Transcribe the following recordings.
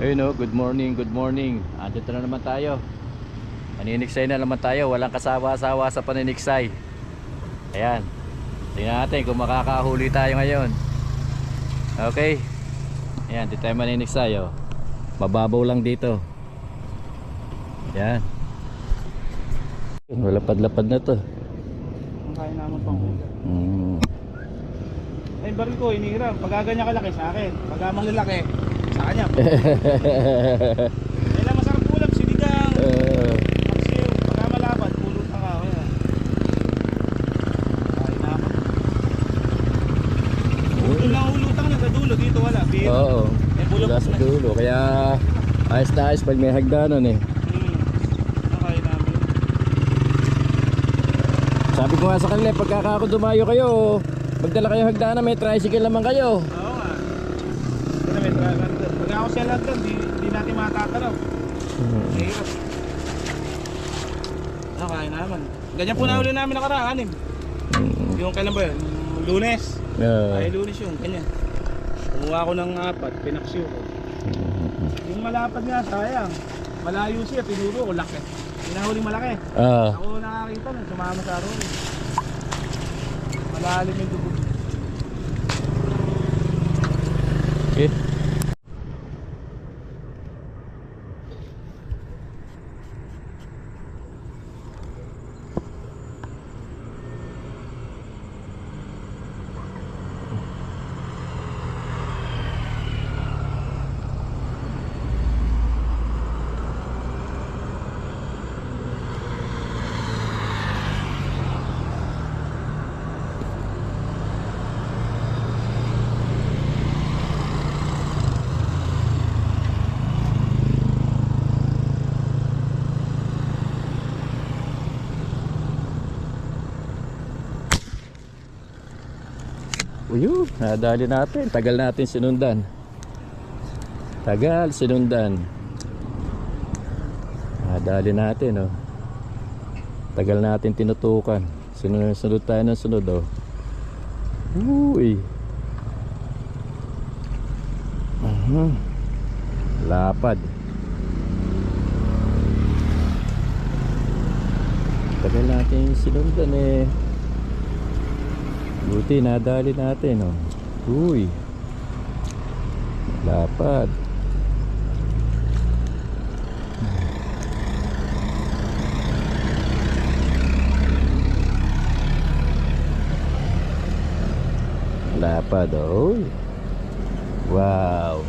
Ayun o, good morning, good morning. Andito na naman tayo. Paniniksay na naman tayo. Walang kasawa-sawa sa paniniksay. Ayan. Tingnan natin kung makakahuli tayo ngayon. Okay. Ayan, dito tayo maniniksay o. Mababaw lang dito. Ayan. Malapad-lapad na to. Ang kaya naman pang huli. Ay, baril ko, inihiram. Pagka ganyan kalaki sa akin. Pagka malalaki, sa kanya. Kailan masarap ulam, sinigang. Paksiw. Pagka malapad, pulot na ka. Kaya naman. Ulo lang ulutang na sa dulo. Dito wala. Biro. Oo. Eh, bulok Wala sa na. dulo. Kaya ayos na ayos pag may hagdanan eh. Kaya naman. Sabi ko nga sa kanila, pagka ako dumayo kayo, magdala kayo hagdanan, may tricycle naman kayo. Oo nga. Ito na may driver. Pagka ako siya lang doon, di natin matataraw. Mahirap. Kaya naman. Ganyan po na uli namin nakaraan eh. Yung kailan ba yun? Lunes. Ay Lunes yun, ganyan. Kumuha ko ng 4, pinaksiw ko. Yung malapad nga, sayang. Malayo siya, tinuro ko, laki. Pinahuling malaki. Ako nakakita nun, sumama sa aron. Malalim yung dugo. Okay. Uyun, nadali natin. Tagal natin sinundan. Tagal sinundan. Nadali natin oh. Tagal natin tinutukan. Sunod tayo ng sunod oh. Uy. Lapad. Tagal natin sinundan eh. Buti nadali natin oh. Uy. Lapad. Lapad oh. Wow.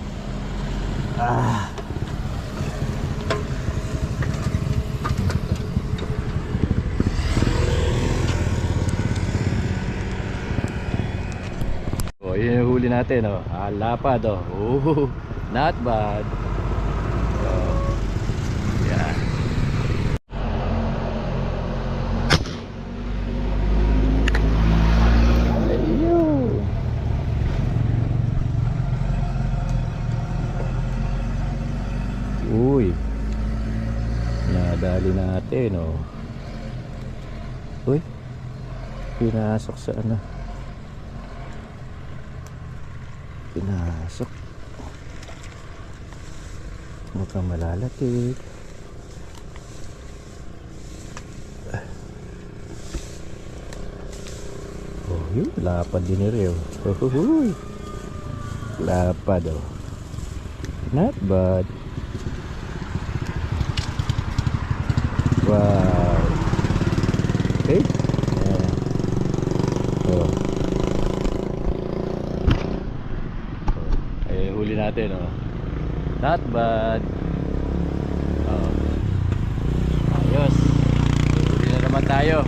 Oh, yun yung huli natin oh. Lapad oh. Not bad. Oh. Yeah. Ayun. Uy. Nadali natin oh. Uy. Pinasok sa ano. Pinasok. Mukhang malalapit. Oh, yun. Lapad din rin. Uhuhuy. Lapad oh. Not bad. Wow. Okay. Oh. Huli natin oh. Not bad. Oh. Ayos. Huli na naman tayo.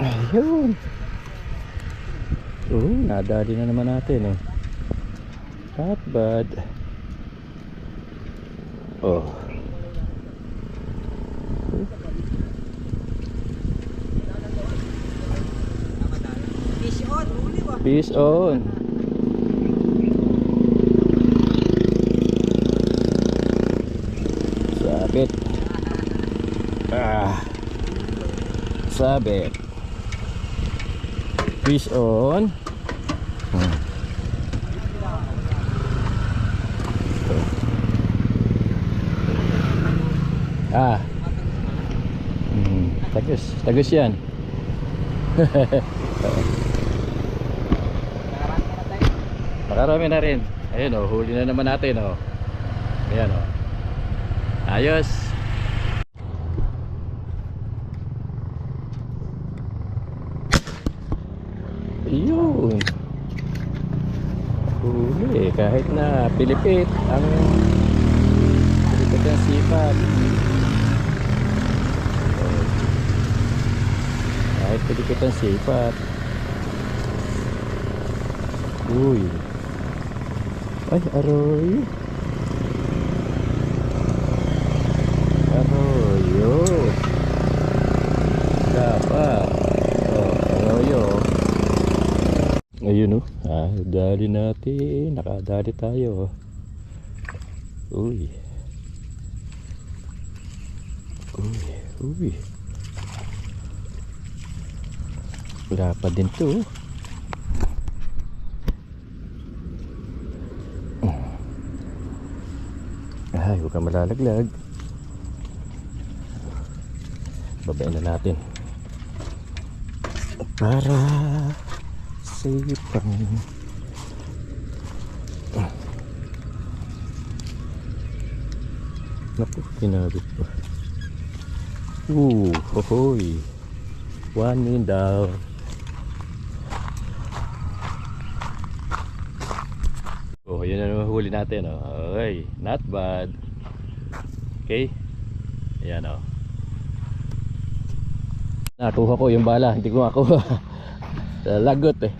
Ayun. Nadali na naman natin oh. Not bad. Oh. Fish on. Pilipit. Sabit. Fish on. Tagus yan. Nakarami na rin. Ayun oh, huli na naman natin oh. Ayan oh. Ayos. Ayun. Huli kahit na pilipit ang sipat. Kahit pilipit ang sipat. Uy. Ay, aroy. Arroyo. Dapat. Oh, arroyo. Ayun oh. Dali natin. Nakadali tayo. Uy. Uy. Wala pa din to. Ay, huwag kang malalaglag. Babain na natin para safe pang naku, kinabit pa. Hohoy. 1 minute down. Oh, yun na naman huli natin oh. Ay, not bad. Okay. Ayan oh. Nakuha ko yung bala, hindi ko makuha. Lagot eh.